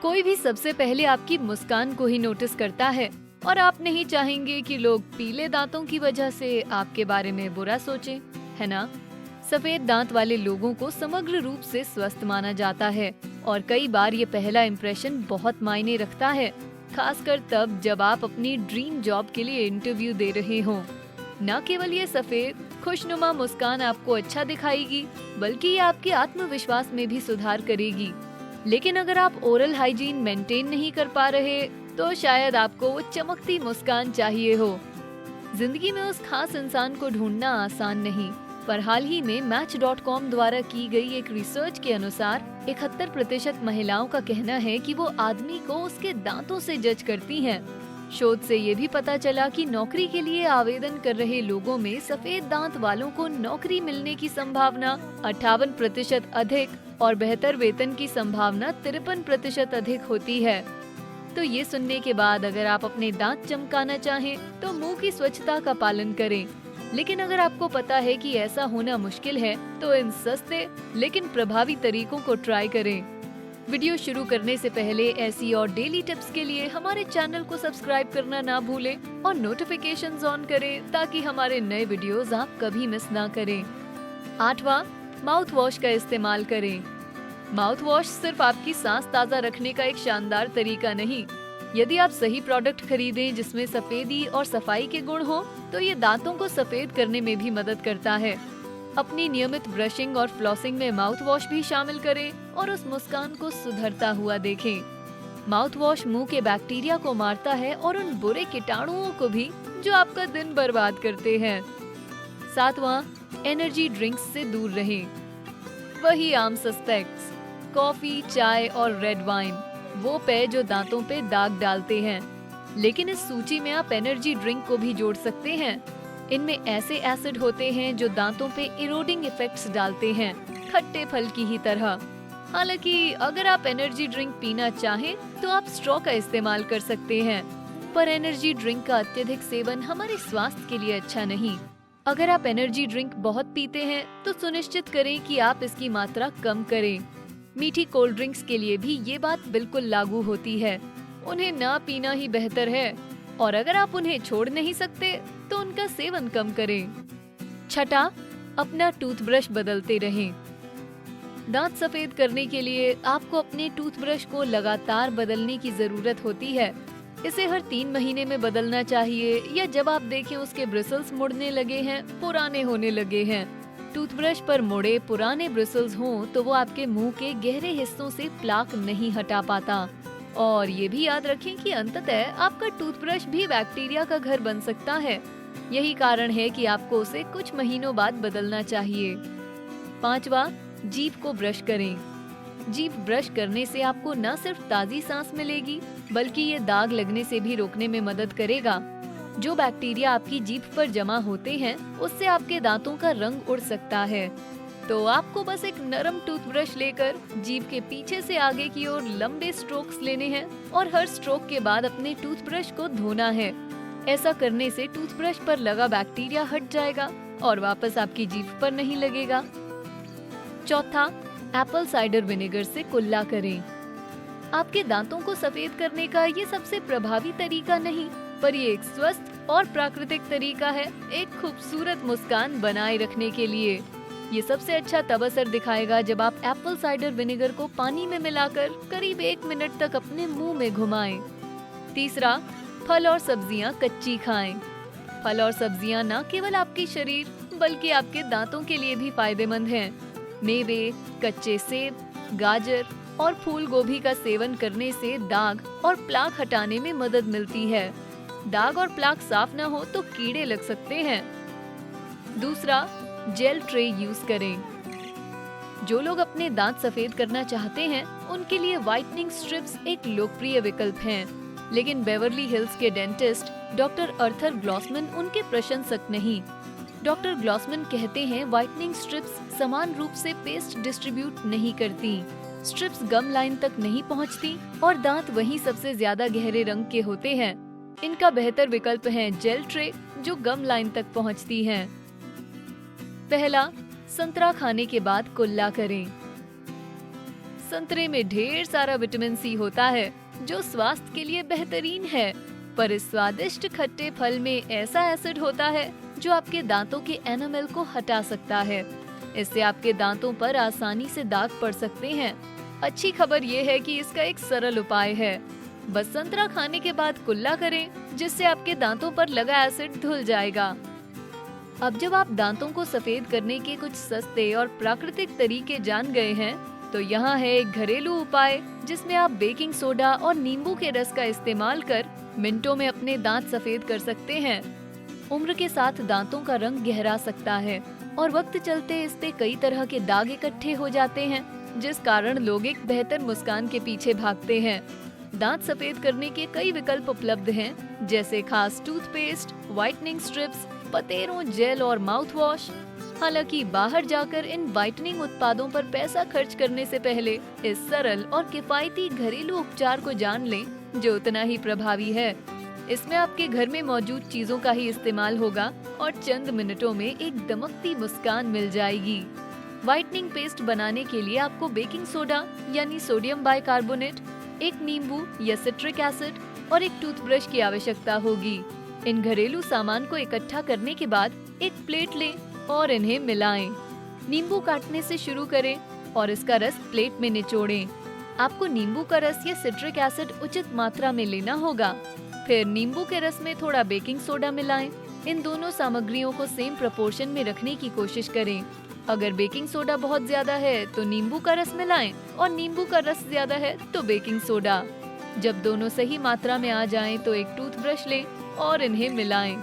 कोई भी सबसे पहले आपकी मुस्कान को ही नोटिस करता है और आप नहीं चाहेंगे कि लोग पीले दांतों की वजह से आपके बारे में बुरा सोचें, है ना? सफेद दांत वाले लोगों को समग्र रूप से स्वस्थ माना जाता है और कई बार ये पहला इम्प्रेशन बहुत मायने रखता है, खासकर तब जब आप अपनी ड्रीम जॉब के लिए इंटरव्यू दे रहे हों। न केवल ये सफेद खुशनुमा मुस्कान आपको अच्छा दिखाएगी, बल्कि ये आपके आत्मविश्वास में भी सुधार करेगी। लेकिन अगर आप ओरल हाइजीन मेंटेन नहीं कर पा रहे, तो शायद आपको वो चमकती मुस्कान चाहिए हो। जिंदगी में उस खास इंसान को ढूंढना आसान नहीं, पर हाल ही में Match.com द्वारा की गई एक रिसर्च के अनुसार 71% महिलाओं का कहना है कि वो आदमी को उसके दांतों से जज करती हैं। शोध से ये भी पता चला कि नौकरी के लिए आवेदन कर रहे लोगों में सफेद दांत वालों को नौकरी मिलने की संभावना 58% अधिक और बेहतर वेतन की संभावना 53% अधिक होती है। तो ये सुनने के बाद अगर आप अपने दांत चमकाना चाहें तो मुंह की स्वच्छता का पालन करें। लेकिन अगर आपको पता है कि ऐसा होना मुश्किल है, तो इन सस्ते लेकिन प्रभावी तरीकों को ट्राई करें। वीडियो शुरू करने से पहले ऐसी और डेली टिप्स के लिए हमारे चैनल को सब्सक्राइब करना ना भूलें और नोटिफिकेशंस ऑन करें ताकि हमारे नए वीडियोस आप कभी मिस ना करें। 8वां, माउथ वॉश का इस्तेमाल करें। माउथ वॉश सिर्फ आपकी सांस ताज़ा रखने का एक शानदार तरीका नहीं। यदि आप सही प्रोडक्ट खरीदें जिसमें सफेदी और सफाई के गुण हो, तो ये दांतों को सफेद करने में भी मदद करता है। अपनी नियमित ब्रशिंग और फ्लॉसिंग में माउथ वॉश भी शामिल करें और उस मुस्कान को सुधरता हुआ देखें। माउथ वॉश मुंह के बैक्टीरिया को मारता है और उन बुरे कीटाणुओं को भी जो आपका दिन बर्बाद करते हैं। 7वां, एनर्जी ड्रिंक्स से दूर रहें। वही आम सस्पेक्ट्स, कॉफी, चाय और रेड वाइन, वो पेय जो दांतों पे दाग डालते हैं। लेकिन इस सूची में आप एनर्जी ड्रिंक को भी जोड़ सकते हैं। इनमें ऐसे एसिड होते हैं जो दांतों पे इरोडिंग इफेक्ट्स डालते हैं, खट्टे फल की ही तरह। हालांकि अगर आप एनर्जी ड्रिंक पीना चाहें तो आप स्ट्रॉ का इस्तेमाल कर सकते हैं, पर एनर्जी ड्रिंक का अत्यधिक सेवन हमारे स्वास्थ्य के लिए अच्छा नहीं। अगर आप एनर्जी ड्रिंक बहुत पीते हैं तो सुनिश्चित करें कि आप इसकी मात्रा कम करें। मीठी कोल्ड ड्रिंक्स के लिए भी ये बात बिल्कुल लागू होती है। उन्हें ना पीना ही बेहतर है, और अगर आप उन्हें छोड़ नहीं सकते तो उनका सेवन कम करें। 6, अपना टूथब्रश बदलते रहें। दांत सफेद करने के लिए आपको अपने टूथब्रश को लगातार बदलने की जरूरत होती है। इसे हर 3 महीने में बदलना चाहिए, या जब आप देखें उसके ब्रिसल्स मुड़ने लगे हैं, पुराने होने लगे हैं। टूथब्रश पर मुड़े पुराने ब्रिसल्स हों तो वो आपके मुंह के गहरे हिस्सों से प्लाक नहीं हटा पाता। और ये भी याद रखें कि अंततः आपका टूथब्रश भी बैक्टीरिया का घर बन सकता है। यही कारण है कि आपको उसे कुछ महीनों बाद बदलना चाहिए। 5वां, जीभ को ब्रश करें। जीभ ब्रश करने से आपको न सिर्फ ताजी सांस मिलेगी, बल्कि ये दाग लगने से भी रोकने में मदद करेगा। जो बैक्टीरिया आपकी जीभ पर जमा होते हैं, उससे आपके दांतों का रंग उड़ सकता है। तो आपको बस एक नरम टूथब्रश लेकर जीभ के पीछे से आगे की ओर लंबे स्ट्रोक्स लेने हैं और हर स्ट्रोक के बाद अपने टूथब्रश को धोना है। ऐसा करने से टूथब्रश पर लगा बैक्टीरिया हट जाएगा और वापस आपकी जीभ पर नहीं लगेगा। 4, एप्पल साइडर विनेगर से कुल्ला करें। आपके दांतों को सफेद करने का ये सबसे प्रभावी तरीका नहीं, पर ये एक स्वस्थ और प्राकृतिक तरीका है एक खूबसूरत मुस्कान बनाए रखने के लिए। ये सबसे अच्छा तब असर दिखाएगा जब आप एप्पल साइडर विनेगर को पानी में मिलाकर करीब 1 मिनट तक अपने मुंह में घुमाएं। 3, फल और सब्जियां कच्ची खाएं। फल और सब्जियां न केवल आपके शरीर बल्कि आपके दांतों के लिए भी फायदेमंद हैं। मेवे, कच्चे सेब, गाजर और फूल गोभी का सेवन करने से दाग और प्लाक हटाने में मदद मिलती है। दाग और प्लाक साफ न हो तो कीड़े लग सकते हैं। 2, जेल ट्रे यूज करें। जो लोग अपने दांत सफेद करना चाहते हैं, उनके लिए व्हाइटनिंग स्ट्रिप्स एक लोकप्रिय विकल्प हैं। लेकिन बेवर्ली हिल्स के डेंटिस्ट डॉक्टर अर्थर ग्लॉसमैन उनके प्रशंसक नहीं। डॉक्टर ग्लॉसमैन कहते हैं व्हाइटनिंग स्ट्रिप्स समान रूप से पेस्ट डिस्ट्रीब्यूट नहीं करती। स्ट्रिप्स गम लाइन तक नहीं पहुंचती और दांत वहीं सबसे ज्यादा गहरे रंग के होते हैं। इनका बेहतर विकल्प है जेल ट्रे, जो गम लाइन तक पहुंचती हैं। पहला, संतरा खाने के बाद कुल्ला करें। संतरे में ढेर सारा विटामिन सी होता है जो स्वास्थ्य के लिए बेहतरीन है। पर इस स्वादिष्ट खट्टे फल में ऐसा एसिड होता है जो आपके दांतों के एनामेल को हटा सकता है। इससे आपके दांतों पर आसानी से दाग पड़ सकते हैं। अच्छी खबर ये है कि इसका एक सरल उपाय है। बस संतरा खाने के बाद कुल्ला करें, जिससे आपके दांतों पर लगा एसिड धुल जाएगा। अब जब आप दांतों को सफेद करने के कुछ सस्ते और प्राकृतिक तरीके जान गए हैं, तो यहाँ है एक घरेलू उपाय जिसमें आप बेकिंग सोडा और नींबू के रस का इस्तेमाल कर मिनटों में अपने दांत सफेद कर सकते हैं। उम्र के साथ दांतों का रंग गहरा सकता है और वक्त चलते इस पे कई तरह के दाग इकट्ठे हो जाते हैं, जिस कारण लोग एक बेहतर मुस्कान के पीछे भागते हैं। दांत सफेद करने के कई विकल्प उपलब्ध हैं, जैसे खास टूथपेस्ट, व्हाइटनिंग स्ट्रिप्स, पतेरों, जेल और माउथ वॉश। हालांकि बाहर जाकर इन व्हाइटनिंग उत्पादों पर पैसा खर्च करने से पहले इस सरल और किफायती घरेलू उपचार को जान लें, जो उतना ही प्रभावी है। इसमें आपके घर में मौजूद चीजों का ही इस्तेमाल होगा और चंद मिनटों में एक दमकती मुस्कान मिल जाएगी। व्हाइटनिंग पेस्ट बनाने के लिए आपको बेकिंग सोडा यानी सोडियम बाइकार्बोनेट, एक नींबू या सिट्रिक एसिड और एक टूथब्रश की आवश्यकता होगी। इन घरेलू सामान को इकट्ठा करने के बाद एक प्लेट लें और इन्हें मिलाएं। नींबू काटने से शुरू करें और इसका रस प्लेट में निचोड़ें। आपको नींबू का रस या सिट्रिक एसिड उचित मात्रा में लेना होगा। फिर नींबू के रस में थोड़ा बेकिंग सोडा मिलाएं। इन दोनों सामग्रियों को सेम प्रोपोर्शन में रखने की कोशिश करें। अगर बेकिंग सोडा बहुत ज्यादा है तो नींबू का रस मिलाएं और नींबू का रस ज्यादा है तो बेकिंग सोडा। जब दोनों सही मात्रा में आ जाएं तो एक टूथब्रश लें और इन्हें मिलाएं।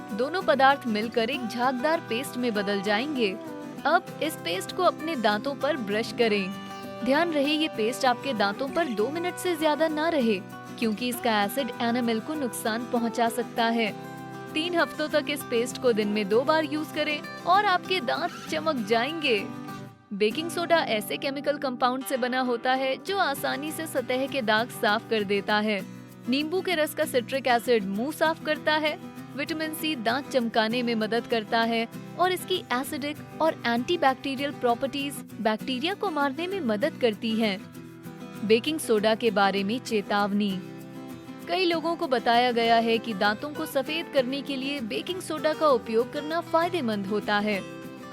दोनों पदार्थ मिलकर एक झागदार पेस्ट में बदल जाएंगे। अब इस पेस्ट को अपने दांतों पर ब्रश करें। ध्यान रहे ये पेस्ट आपके दांतों पर 2 मिनट से ज्यादा ना रहे, क्योंकि इसका एसिड एनामेल को नुकसान पहुंचा सकता है। 3 हफ्तों तक इस पेस्ट को दिन में 2 बार यूज करें और आपके दांत चमक जाएंगे। बेकिंग सोडा ऐसे केमिकल कंपाउंड से बना होता है जो आसानी से सतह के दाग साफ कर देता है। नींबू के रस का सिट्रिक एसिड मुंह साफ करता है। विटामिन सी दांत चमकाने में मदद करता है और इसकी एसिडिक और एंटीबैक्टीरियल प्रॉपर्टीज बैक्टीरिया को मारने में मदद करती हैं। बेकिंग सोडा के बारे में चेतावनी। कई लोगों को बताया गया है कि दांतों को सफेद करने के लिए बेकिंग सोडा का उपयोग करना फायदेमंद होता है।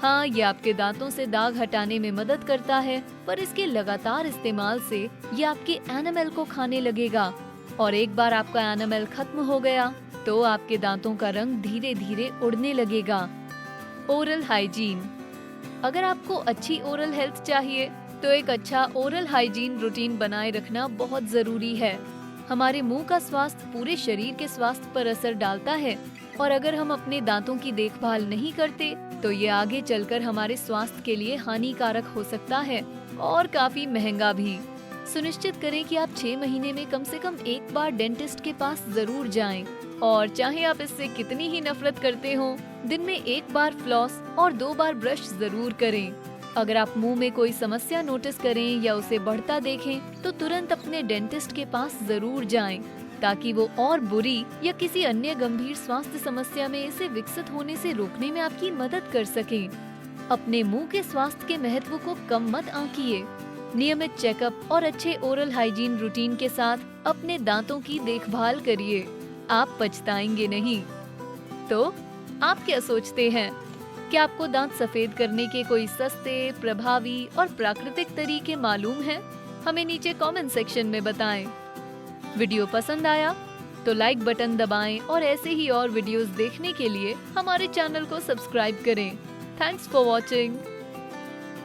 हाँ, ये आपके दांतों से दाग हटाने में मदद करता है, पर इसके लगातार इस्तेमाल से ये आपके एनामेल को खाने लगेगा और एक बार आपका एनामेल खत्म हो गया तो आपके दांतों का रंग धीरे धीरे उड़ने लगेगा। Oral hygiene. अगर आपको अच्छी ओरल हेल्थ चाहिए तो एक अच्छा ओरल हाइजीन रूटीन बनाए रखना बहुत जरूरी है। हमारे मुंह का स्वास्थ्य पूरे शरीर के स्वास्थ्य पर असर डालता है और अगर हम अपने दांतों की देखभाल नहीं करते तो ये आगे चलकर हमारे स्वास्थ्य के लिए हानिकारक हो सकता है और काफी महंगा भी। सुनिश्चित करें कि आप 6 महीने में कम से कम एक बार डेंटिस्ट के पास जरूर जाएं और चाहे आप इससे कितनी ही नफरत करते हो, दिन में 1 बार फ्लॉस और 2 बार ब्रश जरूर करें। अगर आप मुंह में कोई समस्या नोटिस करें या उसे बढ़ता देखें तो तुरंत अपने डेंटिस्ट के पास जरूर जाएं, ताकि वो और बुरी या किसी अन्य गंभीर स्वास्थ्य समस्या में इसे विकसित होने से रोकने में आपकी मदद कर सकें। अपने मुंह के स्वास्थ्य के महत्व को कम मत आंकिए। नियमित चेकअप और अच्छे ओरल हाइजीन रूटीन के साथ अपने दांतों की देखभाल करिए। आप पछताएंगे नहीं। तो आप क्या सोचते हैं? क्या आपको दांत सफेद करने के कोई सस्ते, प्रभावी और प्राकृतिक तरीके मालूम हैं? हमें नीचे कमेंट सेक्शन में बताएं। वीडियो पसंद आया तो लाइक बटन दबाएं और ऐसे ही और वीडियोस देखने के लिए हमारे चैनल को सब्सक्राइब करें। Thanks for watching.